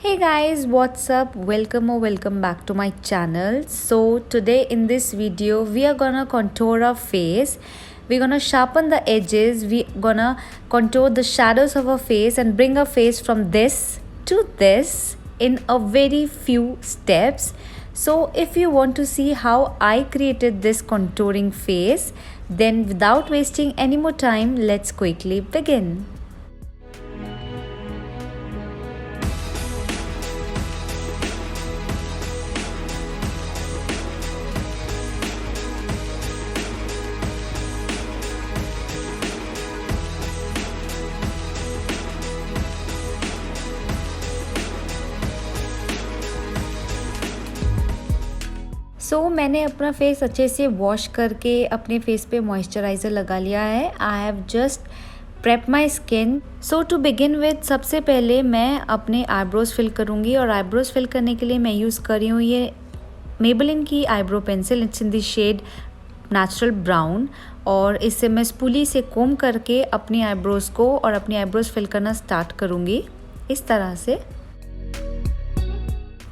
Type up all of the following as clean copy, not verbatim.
Hey guys, what's up? Welcome back to my channel. So today in this video we are gonna contour our face. We're gonna sharpen the edges. We're gonna contour the shadows of our face and bring our face from this to this in a very few steps. So if you want to see how I created this contouring face, then without wasting any more time, let's quickly begin. मैंने अपना face अच्छे से wash करके अपने face पे moisturiser लगा लिया है. I have just prep my skin. So to begin with सबसे पहले मैं अपने आईब्रोज़ फिल करूँगी और आईब्रोज़ फिल करने के लिए मैं यूज़ कर रही हूँ ये मेबेलिन की eyebrow pencil. It's in the shade natural brown और इससे मैं स्पूली से कोम करके अपनी आईब्रोज़ को और अपनी आईब्रोज़ फिल करना स्टार्ट करूँगी इस तरह से.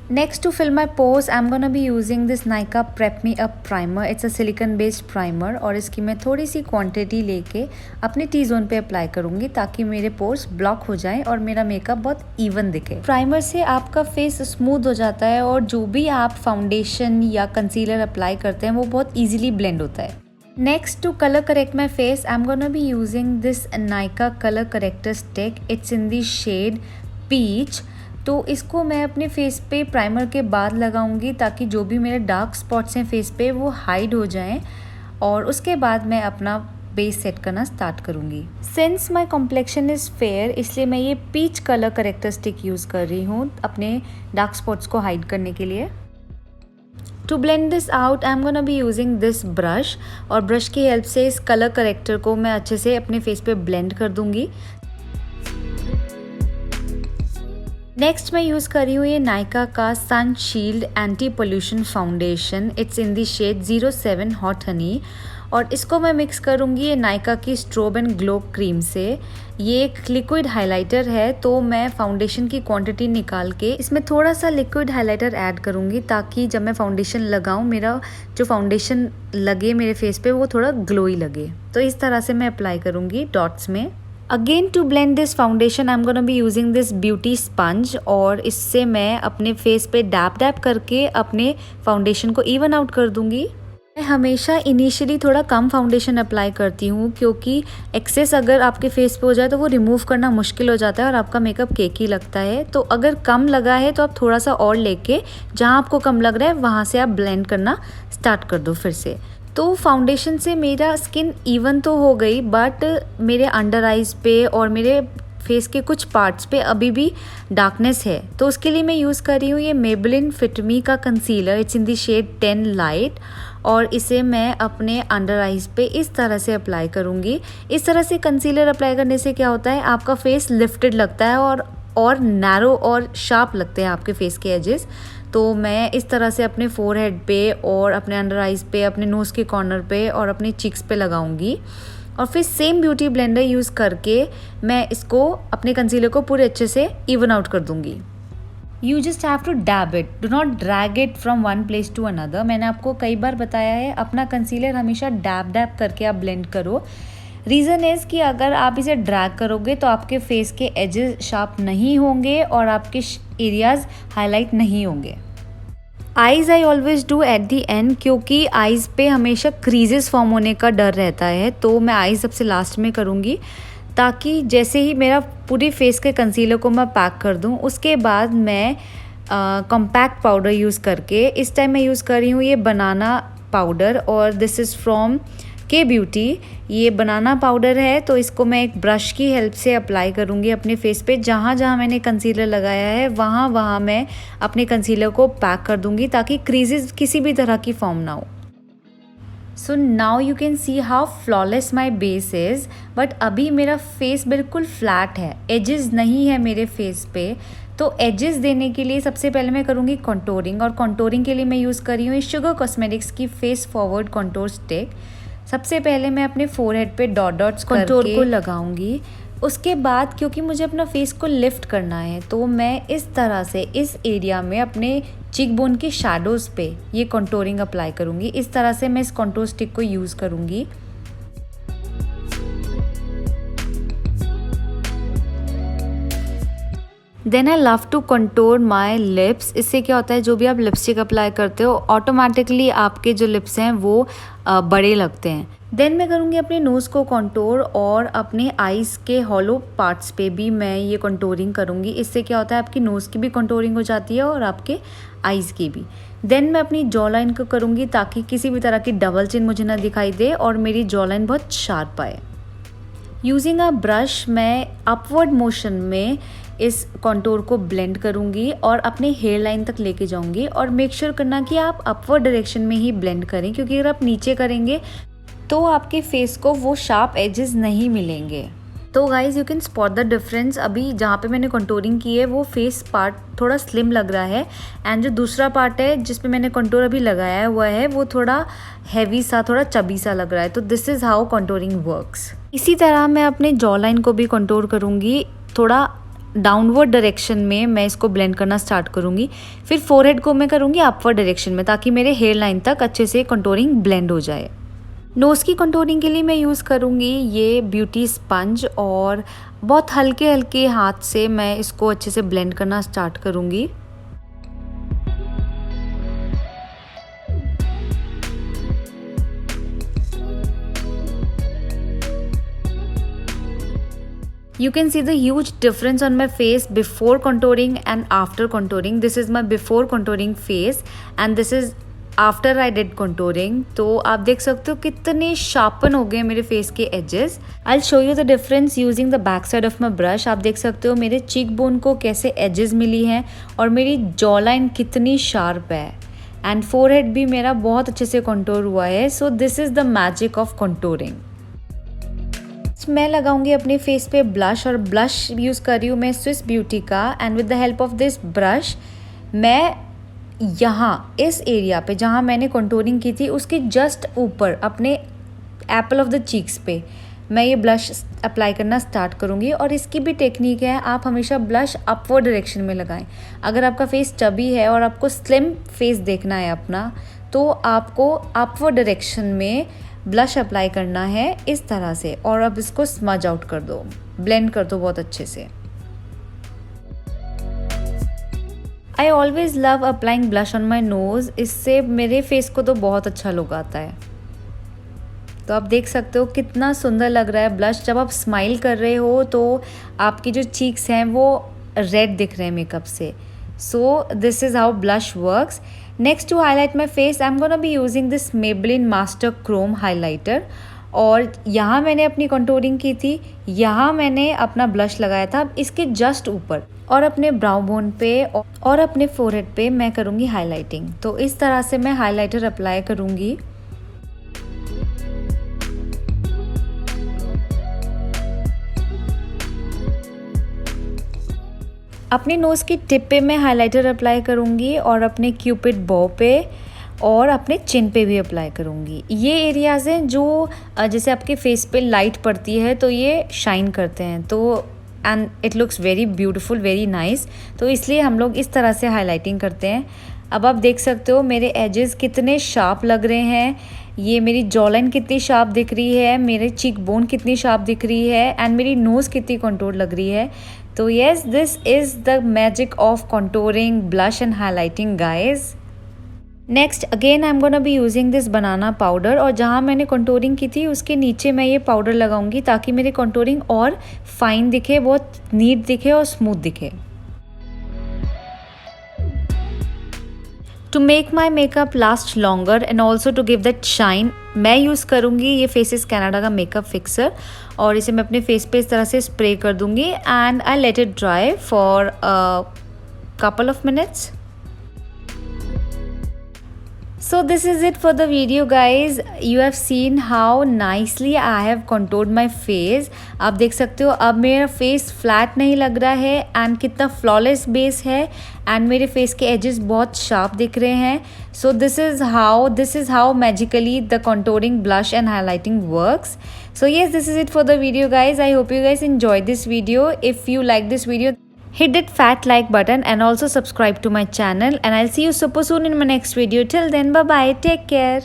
Next, to fill my pores, I'm gonna be using this Nykaa Prep Me Up Primer. It's a silicone based primer और इसकी मैं थोड़ी सी क्वांटिटी लेके अपने टी जोन पे अप्लाई करूँगी ताकि मेरे पोर्स ब्लॉक हो जाएं और मेरा मेकअप बहुत इवन दिखे. प्राइमर से आपका फेस स्मूथ हो जाता है और जो भी आप फाउंडेशन या कंसीलर अप्लाई करते हैं वो बहुत ईजिली ब्लेंड होता है. Next, to color correct my face, I'm gonna be using this Nykaa color corrector stick. It's in the shade peach. तो इसको मैं अपने फेस पे प्राइमर के बाद लगाऊंगी ताकि जो भी मेरे डार्क स्पॉट्स हैं फेस पे वो हाइड हो जाएं और उसके बाद मैं अपना बेस सेट करना स्टार्ट करूंगी. Since my complexion is fair इसलिए मैं ये peach colour corrector stick use कर रही हूँ अपने डार्क स्पॉट्स को हाइड करने के लिए. To blend this out I am gonna be using this brush और ब्रश की हेल्प से इस कलर करेक्टर को मैं अच्छे से अपने फेस पे ब्लेंड कर दूंगी. नेक्स्ट मैं यूज़ कर रही हूँ ये नायका का sun shield anti pollution foundation. It's in the shade 07 hot honey और इसको मैं मिक्स करूँगी ये नायका की स्ट्रोब एंड ग्लो क्रीम से. ये एक लिक्विड हाइलाइटर है तो मैं फाउंडेशन की क्वांटिटी निकाल के इसमें थोड़ा सा लिक्विड हाइलाइटर ऐड करूँगी ताकि जब मैं फाउंडेशन लगाऊँ मेरा जो फाउंडेशन लगे मेरे फेस पे वो थोड़ा ग्लोई लगे. तो इस तरह से मैं अप्लाई करूँगी डॉट्स में. Again to blend this foundation I am gonna be using this beauty sponge और इससे मैं अपने फेस पे डैप करके अपने फाउंडेशन को इवन आउट कर दूंगी. मैं हमेशा इनिशियली थोड़ा कम फाउंडेशन अप्लाई करती हूँ क्योंकि एक्सेस अगर आपके फेस पे हो जाए तो वो रिमूव करना मुश्किल हो जाता है और आपका मेकअप केकी लगता है. तो अगर कम लगा है तो आप थोड़ा सा और लेके जहाँ आपको कम लग रहा है वहाँ से आप ब्लेंड करना स्टार्ट कर दो फिर से. तो फाउंडेशन से मेरा स्किन इवन तो हो गई बट मेरे अंडर आइज़ पे और मेरे फेस के कुछ पार्ट्स पे अभी भी डार्कनेस है. तो उसके लिए मैं यूज़ कर रही हूँ ये मेबेलिन फिट मी का concealer. It's in the shade 10 light और इसे मैं अपने अंडर आइज़ पे इस तरह से अप्लाई करूँगी. इस तरह से कंसीलर अप्लाई करने से क्या होता है आपका फेस लिफ्टेड लगता है और नैरो और शार्प लगते हैं आपके फेस के एजेस. तो मैं इस तरह से अपने फोरहेड पे और अपने अंडर आइज़ पे अपने नोज़ के कॉर्नर पे और अपने चिक्स पे लगाऊंगी और फिर सेम ब्यूटी ब्लेंडर यूज़ करके मैं इसको अपने कंसीलर को पूरे अच्छे से इवन आउट कर दूंगी. You just have to dab it, do not drag it from one place to another. मैंने आपको कई बार बताया है अपना कंसीलर हमेशा डैब करके आप ब्लेंड करो. रीज़न इज़ कि अगर आप इसे ड्रैग करोगे तो आपके फेस के एजेस शार्प नहीं होंगे और आपके एरियाज़ हाईलाइट नहीं होंगे. Eyes I always do at the and क्योंकि आइज़ पे हमेशा क्रीजेस फॉर्म होने का डर रहता है तो मैं आइज़ सबसे लास्ट में करूँगी ताकि जैसे ही मेरा पूरी फेस के कंसीलर को मैं पैक कर दूँ उसके बाद मैं कॉम्पैक्ट पाउडर यूज़ करके इस टाइम मैं यूज़ कर रही हूँ ये बनाना पाउडर और दिस इज़ फ्रॉम के ब्यूटी. ये बनाना पाउडर है तो इसको मैं एक ब्रश की हेल्प से अप्लाई करूँगी अपने फेस पे. जहाँ जहाँ मैंने कंसीलर लगाया है वहाँ मैं अपने कंसीलर को पैक कर दूँगी ताकि क्रीजेस किसी भी तरह की फॉर्म ना हो. So now you can see how flawless my base is. But अभी मेरा फेस बिल्कुल फ्लैट है, एजेस नहीं है मेरे फेस पे. तो एजेस देने के लिए सबसे पहले मैं करूँगी कॉन्टोरिंग और कॉन्टोरिंग के लिए मैं यूज़ कर रही हूँ शुगर कॉस्मेटिक्स की फेस फॉरवर्ड कॉन्टोर स्टिक. सबसे पहले मैं अपने फोरहेड पे डॉट्स कंटूर को लगाऊंगी उसके बाद क्योंकि मुझे अपना फेस को लिफ्ट करना है तो मैं इस तरह से इस एरिया में अपने चीक बोन की शैडोज़ पे ये कंटूरिंग अप्लाई करूँगी। इस तरह से मैं इस कंटूर स्टिक को यूज़ करूँगी। Then I love to contour my lips. इससे क्या होता है, जो भी आप लिपस्टिक अप्लाई करते हो ऑटोमेटिकली आपके जो लिप्स हैं वो बड़े लगते हैं। देन मैं करूँगी अपने नोज़ को कंटूर और अपने आईज़ के हॉलो पार्ट्स पे भी मैं ये कंटूरिंग करूँगी। इससे क्या होता है, आपकी नोज़ की भी कंटूरिंग हो जाती है और आपके आईज़ की भी। देन मैं अपनी जॉ लाइन को करूँगी ताकि किसी भी तरह की डबल चिन मुझे ना दिखाई दे और मेरी जॉ लाइन बहुत शार्प आए। यूजिंग अ ब्रश मैं अपवर्ड मोशन में इस कंटूर को ब्लेंड करूँगी और अपने हेयर लाइन तक लेके जाऊँगी। और मेक श्योर करना कि आप अपवर्ड डायरेक्शन में ही ब्लेंड करें, क्योंकि अगर आप नीचे करेंगे तो आपके फेस को वो शार्प एजेस नहीं मिलेंगे। तो guys you can spot the difference. अभी जहाँ पे मैंने कंटूरिंग की है वो फेस पार्ट थोड़ा स्लिम लग रहा है एंड जो दूसरा पार्ट है जिस पे मैंने कंटूर अभी लगाया हुआ है वो थोड़ा हैवी सा, थोड़ा चबी सा लग रहा है। तो this is how contouring works. इसी तरह मैं अपने जॉ लाइन को भी कंटूर करूँगी। थोड़ा डाउनवर्ड डायरेक्शन में मैं इसको ब्लेंड करना स्टार्ट करूँगी। फिर फोरहेड को मैं करूँगी अपवर्ड डायरेक्शन में ताकि मेरे हेयर लाइन तक अच्छे से कंटूरिंग ब्लेंड हो जाए। नोज़ की कंटूरिंग के लिए मैं यूज़ करूँगी ये ब्यूटी स्पंज और बहुत हल्के हल्के हाथ से मैं इसको अच्छे से ब्लेंड करना स्टार्ट करूँगी। You can see the huge difference on my face before contouring and after contouring. This is my before contouring face and this is after I did contouring. तो आप देख सकते हो कितने शार्पन हो गए मेरे फेस के edges. I show you the difference using the back side of my brush. आप देख सकते हो मेरे चीक बोन को कैसे एजेस मिली हैं और मेरी जॉ लाइन कितनी शार्प है एंड फोरहेड भी मेरा बहुत अच्छे से कंटूर हुआ है। सो this is the magic of contouring. मैं लगाऊंगी अपने फेस पे ब्लश और ब्लश यूज़ कर रही हूँ मैं स्विस ब्यूटी का and with the help of this brush मैं यहाँ इस एरिया पे जहाँ मैंने कंटूरिंग की थी उसके जस्ट ऊपर अपने एप्पल ऑफ द चीक्स पे मैं ये ब्लश अप्लाई करना स्टार्ट करूँगी। और इसकी भी टेक्निक है, आप हमेशा ब्लश अपवर्ड डायरेक्शन में लगाएं। अगर आपका फेस चबी है और आपको स्लिम फेस देखना है अपना तो आपको अपवर्ड डायरेक्शन में ब्लश अप्लाई करना है इस तरह से और अब इसको स्मज आउट कर दो, ब्लेंड कर दो बहुत अच्छे से। I always love applying blush on my nose. इससे मेरे फेस को तो बहुत अच्छा लुक आता है। तो आप देख सकते हो कितना सुंदर लग रहा है ब्लश। जब आप स्माइल कर रहे हो तो आपकी जो चीक्स हैं वो रेड दिख रहे हैं मेकअप से। So this is how blush works. Next to highlight my face I am gonna be using this Maybelline master chrome highlighter. और यहाँ मैंने अपनी कंटूरिंग की थी, यहाँ मैंने अपना ब्लश लगाया था इसके जस्ट ऊपर और अपने ब्राउ बोन पे और अपने फोरहेड पे मैं करूँगी हाईलाइटिंग। तो इस तरह से मैं हाईलाइटर अप्लाई करूँगी। अपने नोज़ की टिप पे मैं हाईलाइटर अप्लाई करूँगी और अपने क्यूपिड बो पे और अपने चिन पे भी अप्लाई करूँगी। ये एरियाज़ हैं जो जैसे आपके फेस पे लाइट पड़ती है तो ये शाइन करते हैं, तो and it looks very beautiful, very nice. तो इसलिए हम लोग इस तरह से हाईलाइटिंग करते हैं। अब आप देख सकते हो मेरे एजेस कितने शार्प लग रहे हैं, ये मेरी जॉ लाइन कितनी शार्प दिख रही है, मेरे चीक बोन कितनी शार्प दिख रही है एंड मेरी नोज़ कितनी कंटूर लग रही है। तो yes, this is the magic of contouring, blush and highlighting guys. Next again I am gonna be using this banana powder और जहाँ मैंने कंटूरिंग की थी उसके नीचे मैं ये पाउडर लगाऊंगी ताकि मेरी कंटूरिंग और फाइन दिखे, बहुत नीट दिखे और स्मूथ दिखे। To make my makeup last longer and also to give that shine मैं यूज़ करूँगी ये फेसेस कनाडा का मेकअप फिक्सर और इसे मैं अपने फेस पे इस तरह से स्प्रे कर दूँगी and I let it dry for couple of minutes. So this is it for the video guys. You have seen how nicely I have contoured my face. आप देख सकते हो अब मेरा फेस फ्लैट नहीं लग रहा है एंड कितना फ्लॉलेस बेस है एंड मेरे फेस के एजेस बहुत शार्प दिख रहे हैं. So this is how magically the contouring, blush and highlighting works. So yes, this is it for the video guys. I hope you guys enjoyed this video. If you like this video, hit that fat like button and also subscribe to my channel, and I'll see you super soon in my next video. Till then, bye bye, take care.